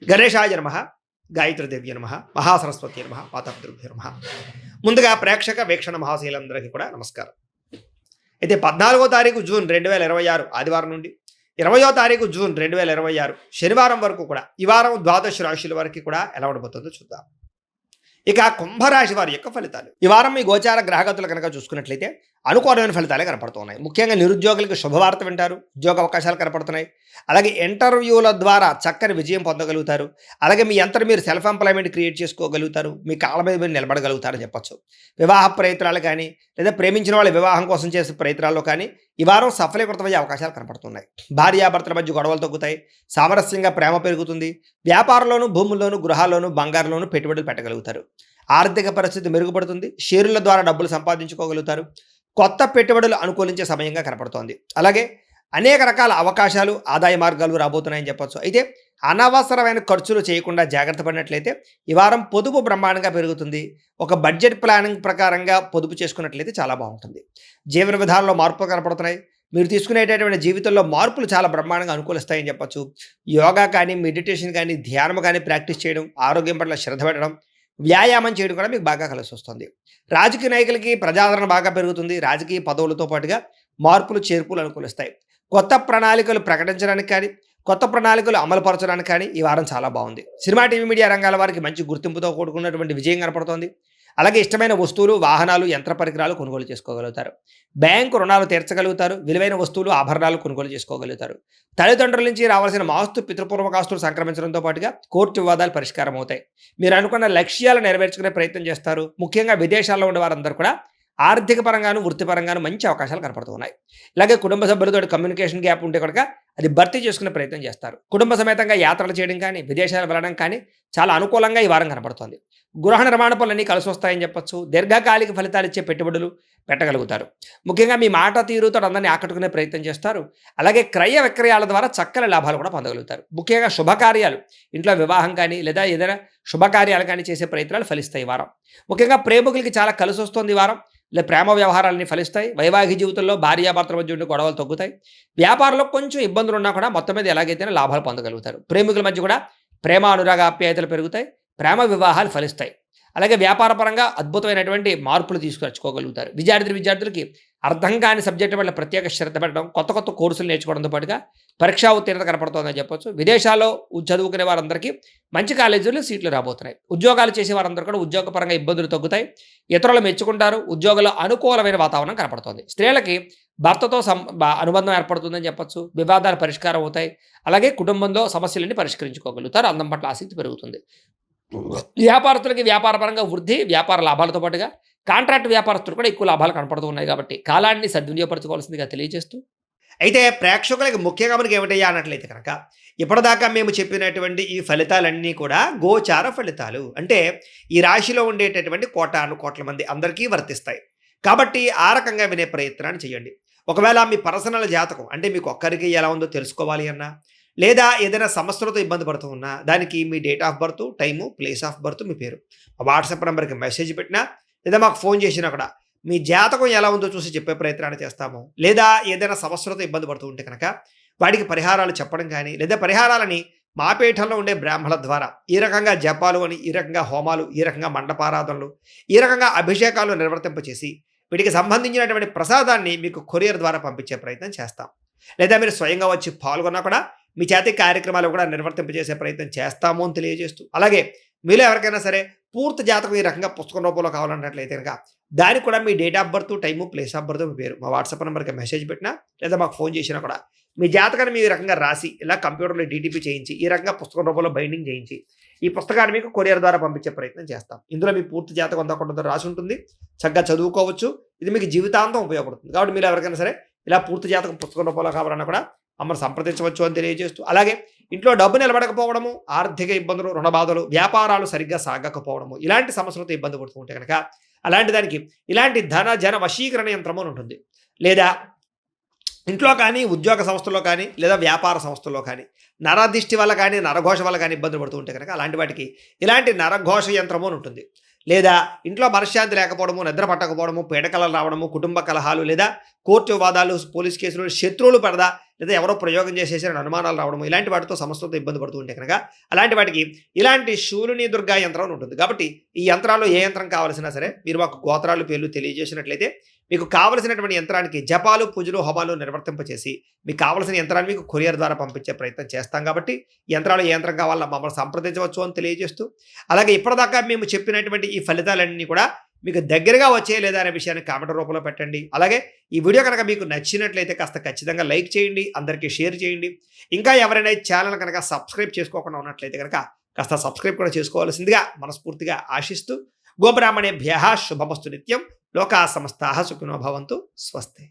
గణేశాయ నమః, గాయత్రీదేవ్య నమః, మహాసరస్వతి నమః, మాతాపితృభ్యో నమః. ముందుగా ప్రేక్షక వీక్షణ మహాశీలందరికీ కూడా నమస్కారం. అయితే 14వ తారీఖు జూన్ 2026 ఆదివారం నుండి 20వ తారీఖు జూన్ 2026 శనివారం వరకు కూడా ఈ వారం ద్వాదశ రాశుల వరకు కూడా ఎలా ఉండబోతుందో చూద్దాం. ఇక కుంభరాశి వారి యొక్క ఫలితాలు. ఈ వారం మీ గోచార గ్రహగతులు కనుక చూసుకున్నట్లయితే అనుకూలమైన ఫలితాలే కనపడుతున్నాయి. ముఖ్యంగా నిరుద్యోగులకు శుభవార్త వింటారు, ఉద్యోగ అవకాశాలు కనపడుతున్నాయి. అలాగే ఇంటర్వ్యూల ద్వారా చక్కని విజయం పొందగలుగుతారు. అలాగే మీ అంతటి మీరు సెల్ఫ్ ఎంప్లాయ్మెంట్ క్రియేట్ చేసుకోగలుగుతారు, మీ కాళ్ళ మీద మీరు నిలబడగలుగుతారని చెప్పొచ్చు. వివాహ ప్రయత్నాలు కానీ లేదా ప్రేమించిన వాళ్ళ వివాహం కోసం చేసే ప్రయత్నాల్లో కానీ ఈ వారం సఫలీకృతమయ్యే అవకాశాలు కనపడుతున్నాయి. భార్యాభర్తల మధ్య గొడవలు తగ్గుతాయి, సామరస్యంగా ప్రేమ పెరుగుతుంది. వ్యాపారంలోను, భూముల్లోను, గృహాల్లోను, బంగారంలోను పెట్టుబడులు పెట్టగలుగుతారు. ఆర్థిక పరిస్థితి మెరుగుపడుతుంది. షేర్ల ద్వారా డబ్బులు సంపాదించుకోగలుగుతారు. కొత్త పెట్టుబడులు అనుకూలించే సమయంగా కనపడుతోంది. అలాగే అనేక రకాల అవకాశాలు, ఆదాయ మార్గాలు రాబోతున్నాయని చెప్పొచ్చు. అయితే అనవసరమైన ఖర్చులు చేయకుండా జాగ్రత్త పడినట్లయితే ఈ వారం పొదుపు బ్రహ్మాండంగా పెరుగుతుంది. ఒక బడ్జెట్ ప్లానింగ్ ప్రకారంగా పొదుపు చేసుకున్నట్లయితే చాలా బాగుంటుంది. జీవన విధానంలో మార్పులు కనపడుతున్నాయి. మీరు తీసుకునేటటువంటి జీవితంలో మార్పులు చాలా బ్రహ్మాండంగా అనుకూలిస్తాయని చెప్పొచ్చు. యోగా కానీ, మెడిటేషన్ కానీ, ధ్యానం కానీ ప్రాక్టీస్ చేయడం, ఆరోగ్యం పట్ల శ్రద్ధ పెట్టడం, వ్యాయామం చేయడం కూడా మీకు బాగా కలిసి వస్తుంది. రాజకీయ నాయకులకి ప్రజాదరణ బాగా పెరుగుతుంది. రాజకీయ పదవులతో పాటుగా మార్పులు, చేర్పులు అనుకూలిస్తాయి. కొత్త ప్రణాళికలు ప్రకటించడానికి కానీ, కొత్త ప్రణాళికలు అమలుపరచడానికి కానీ ఈ వారం చాలా బాగుంది. సినిమా, టీవీ, మీడియా రంగాల వారికి మంచి గుర్తింపుతో కూడుకున్నటువంటి విజయం కనపడుతోంది. అలాగే ఇష్టమైన వస్తువులు, వాహనాలు, యంత్ర పరికరాలు కొనుగోలు చేసుకోగలుగుతారు. బ్యాంకు రుణాలు తీర్చగలుగుతారు. విలువైన వస్తువులు, ఆభరణాలు కొనుగోలు చేసుకోగలుగుతారు. తల్లిదండ్రుల నుంచి రావాల్సిన ఆస్తు, పితృపూర్వక ఆస్తులు సంక్రమించడంతో పాటుగా కోర్టు వివాదాలు పరిష్కారం అవుతాయి. మీరు అనుకున్న లక్ష్యాలు నెరవేర్చుకునే ప్రయత్నం చేస్తారు. ముఖ్యంగా విదేశాల్లో ఉండే వారందరూ కూడా ఆర్థిక పరంగాను, వృత్తిపరంగాను మంచి అవకాశాలు కనపడుతున్నాయి. ఇలాగే కుటుంబ సభ్యులతో కమ్యూనికేషన్ గ్యాప్ ఉంటే కనుక అది భర్తీ చేసుకునే ప్రయత్నం చేస్తారు. కుటుంబ సమేతంగా యాత్రలు చేయడం కానీ, విదేశాలు వెళ్ళడం కానీ చాలా అనుకూలంగా ఈ వారం కనపడుతోంది. గృహ నిర్మాణ పనులన్నీ కలిసి వస్తాయని చెప్పొచ్చు. దీర్ఘకాలిక ఫలితాలు ఇచ్చే పెట్టుబడులు పెట్టగలుగుతారు. ముఖ్యంగా మీ మాట తీరుతో అందరినీ ఆకట్టుకునే ప్రయత్నం చేస్తారు. అలాగే క్రయ విక్రయాల ద్వారా చక్కని లాభాలు కూడా పొందగలుగుతారు. ముఖ్యంగా శుభకార్యాలు, ఇంట్లో వివాహం కానీ లేదా ఏదైనా శుభకార్యాలు కానీ చేసే ప్రయత్నాలు ఫలిస్తాయి ఈ వారం. ముఖ్యంగా ప్రేమికులకి చాలా కలిసి వస్తుంది ఈ వారం. లేదా ప్రేమ వ్యవహారాలని ఫలిస్తాయి. వైవాహిక జీవితంలో భార్యాభర్తల మధ్య ఉండే గొడవలు తగ్గుతాయి. వ్యాపారంలో కొంచెం ఇబ్బందులు ఉన్నా కూడా మొత్తం మీద ఎలాగైతేనే లాభాలు పొందగలుగుతారు. ప్రేమికుల మధ్య కూడా ప్రేమ, అనురాగ, ఆప్యాయతలు పెరుగుతాయి. ప్రేమ వివాహాలు ఫలిస్తాయి. అలాగే వ్యాపారపరంగా అద్భుతమైనటువంటి మార్పులు తీసుకొచ్చుకోగలుగుతారు. విద్యార్థులకి అర్థం కాని సబ్జెక్టు వల్ల ప్రత్యేక శ్రద్ధ పెట్టడం, కొత్త కొత్త కోర్సులు నేర్చుకోవడంతో పాటుగా పరీక్షా ఉత్తీర్ణత కనపడుతుందని చెప్పొచ్చు. విదేశాల్లో చదువుకునే వారందరికీ మంచి కాలేజీల్లో సీట్లు రాబోతున్నాయి. ఉద్యోగాలు చేసే వారందరూ కూడా ఉద్యోగపరంగా ఇబ్బందులు తగ్గుతాయి. ఇతరులు మెచ్చుకుంటారు. ఉద్యోగంలో అనుకూలమైన వాతావరణం కనపడుతుంది. స్త్రీలకి భర్తతో అనుబంధం ఏర్పడుతుందని చెప్పొచ్చు. వివాదాలు పరిష్కారం అవుతాయి. అలాగే కుటుంబంలో సమస్యలన్నీ పరిష్కరించుకోగలుగుతారు. అందం పట్ల ఆసక్తి పెరుగుతుంది. వ్యాపారస్తులకి వ్యాపారపరంగా వృద్ధి, వ్యాపార లాభాలతో పాటుగా కాంట్రాక్ట్ వ్యాపారస్తులు కూడా ఎక్కువ లాభాలు కనపడుతూ ఉన్నాయి. కాబట్టి కాలాన్ని సద్వినియోగపరచుకోవాల్సిందిగా తెలియజేస్తూ, అయితే ప్రేక్షకులకి ముఖ్యంగా మనకి ఏమిటయ్యా అన్నట్లయితే కనుక ఇప్పటిదాకా మేము చెప్పినటువంటి ఈ ఫలితాలన్నీ కూడా గోచార ఫలితాలు. అంటే ఈ రాశిలో ఉండేటటువంటి కోటాను కోట్ల మంది అందరికీ వర్తిస్తాయి. కాబట్టి ఆ రకంగా వినే ప్రయత్నాన్ని చేయండి. ఒకవేళ మీ పర్సనల్ జాతకం అంటే మీకు ఒక్కరికి ఎలా ఉందో తెలుసుకోవాలి అన్నా, లేదా ఏదైనా సమస్యలతో ఇబ్బంది పడుతూ ఉన్నా దానికి మీ date of birth, time, place of birth, మీ పేరు వాట్సాప్ నెంబర్కి మెసేజ్ పెట్టినా లేదా మాకు ఫోన్ చేసినా కూడా మీ జాతకం ఎలా ఉందో చూసి చెప్పే ప్రయత్నాన్ని చేస్తాము. లేదా ఏదైనా సమస్యలతో ఇబ్బంది పడుతూ ఉంటే కనుక వాటికి పరిహారాలు చెప్పడం కానీ, లేదా పరిహారాలని మా పీఠంలో ఉండే బ్రాహ్మణుల ద్వారా ఈ రకంగా జపాలు అని, ఈ రకంగా హోమాలు, ఈ రకంగా మండపారాధనలు, ఈ రకంగా అభిషేకాలు నిర్వర్తింపచేసి వీటికి సంబంధించినటువంటి ప్రసాదాన్ని మీకు కొరియర్ ద్వారా పంపించే ప్రయత్నం చేస్తాం. లేదా మీరు స్వయంగా వచ్చి పాల్గొన్నా కూడా మీ చేతి కార్యక్రమాలు కూడా నిర్వర్తింపజేసే ప్రయత్నం చేస్తాము అని తెలియజేస్తూ, అలాగే మీలో ఎవరికైనా సరే పూర్తి జాతకం ఈ రకంగా పుస్తకం రూపంలో కావాలన్నట్లయితే కనుక దానికి కూడా మీ date of birth, time, place of birth, మీ పేరు మా వాట్సాప్ నెంబర్కి మెసేజ్ పెట్టినా లేదా మాకు ఫోన్ చేసినా కూడా మీ జాతకాన్ని మీ రకంగా రాసి ఇలా కంప్యూటర్లో డీటీపీ చేయించి ఈ రకంగా పుస్తకం రూపంలో బైండింగ్ చేయించి ఈ పుస్తకాన్ని మీకు కొరియర్ ద్వారా పంపించే ప్రయత్నం చేస్తాం. ఇందులో మీ పూర్తి జాతకం అంతా కూడా రాసి ఉంటుంది. చక్కగా చదువుకోవచ్చు. ఇది మీకు జీవితాంతం ఉపయోగపడుతుంది. కాబట్టి మీరు ఎవరికైనా సరే ఇలా పూర్తి జాతకం పుస్తకం రూపంలో కావాలన్నా కూడా మమ్మల్ని సంప్రదించవచ్చు అని తెలియజేస్తూ, అలాగే ఇంట్లో డబ్బు నిలబడకపోవడము, ఆర్థిక ఇబ్బందులు, రుణ బాధలు, వ్యాపారాలు సరిగ్గా సాగకపోవడము, ఇలాంటి సమస్యలతో ఇబ్బంది పడుతూ ఉంటే కనుక అలాంటి దానికి ఇలాంటి ధన జన వశీకరణ యంత్రము అని ఉంటుంది. లేదా ఇంట్లో కానీ, ఉద్యోగ సంస్థల్లో కానీ, లేదా వ్యాపార సంస్థల్లో కానీ నరదిష్టి వల్ల కానీ, నరఘోష వల్ల కానీ ఇబ్బందులు పడుతూ ఉంటే కనుక అలాంటి వాటికి ఇలాంటి నరఘోష యంత్రము అని ఉంటుంది. లేదా ఇంట్లో మనశ్శాంతి లేకపోవడము, నిద్ర పట్టకపోవడము, పీడకలలు రావడము, కుటుంబ కలహాలు లేదా కోర్టు వివాదాలు, పోలీస్ కేసులు, శత్రువులు పడదా, లేదా ఎవరో ప్రయోగం చేసేసారని అనుమానాలు రావడం, ఇలాంటి వాటితో సమస్యలతో ఇబ్బంది పడుతూ ఉంటే కనుక అలాంటి వాటికి ఇలాంటి శూలిని దుర్గా యంత్రం అని ఉంటుంది. కాబట్టి ఈ యంత్రాల్లో ఏ యంత్రం కావాల్సినా సరే మీరు మాకు గోత్రాలు, పేర్లు తెలియజేసినట్లయితే మీకు కావలసినటువంటి యంత్రానికి జపాలు, పూజలు, హోమాలు నిర్వర్తింపచేసి మీకు కావలసిన యంత్రాన్ని మీకు కొరియర్ ద్వారా పంపించే ప్రయత్నం చేస్తాం. కాబట్టి యంత్రాలు ఏ యంత్రం కావాలన్నా మమ్మల్ని సంప్రదించవచ్చు అని తెలియజేస్తూ, అలాగే ఇప్పటిదాకా మేము చెప్పినటువంటి ఈ ఫలితాలన్నీ కూడా మీకు దగ్గరగా వచ్చే లేదా అనే విషయాన్ని కామెంట్ రూపంలో పెట్టండి. అలాగే ఈ వీడియో కనుక మీకు నచ్చినట్లయితే కాస్త ఖచ్చితంగా లైక్ చేయండి, అందరికీ షేర్ చేయండి. ఇంకా ఎవరైనా ఈ ఛానల్ కనుక సబ్స్క్రైబ్ చేసుకోకుండా ఉన్నట్లయితే కనుక కాస్త సబ్స్క్రైబ్ కూడా చేసుకోవాల్సిందిగా మనస్ఫూర్తిగా ఆశిస్తూ, గోబ్రాహ్మణేభ్యః శుభమస్తు నిత్యం. లోకా సమస్తాః సుఖినో భవంతు. స్వస్తి.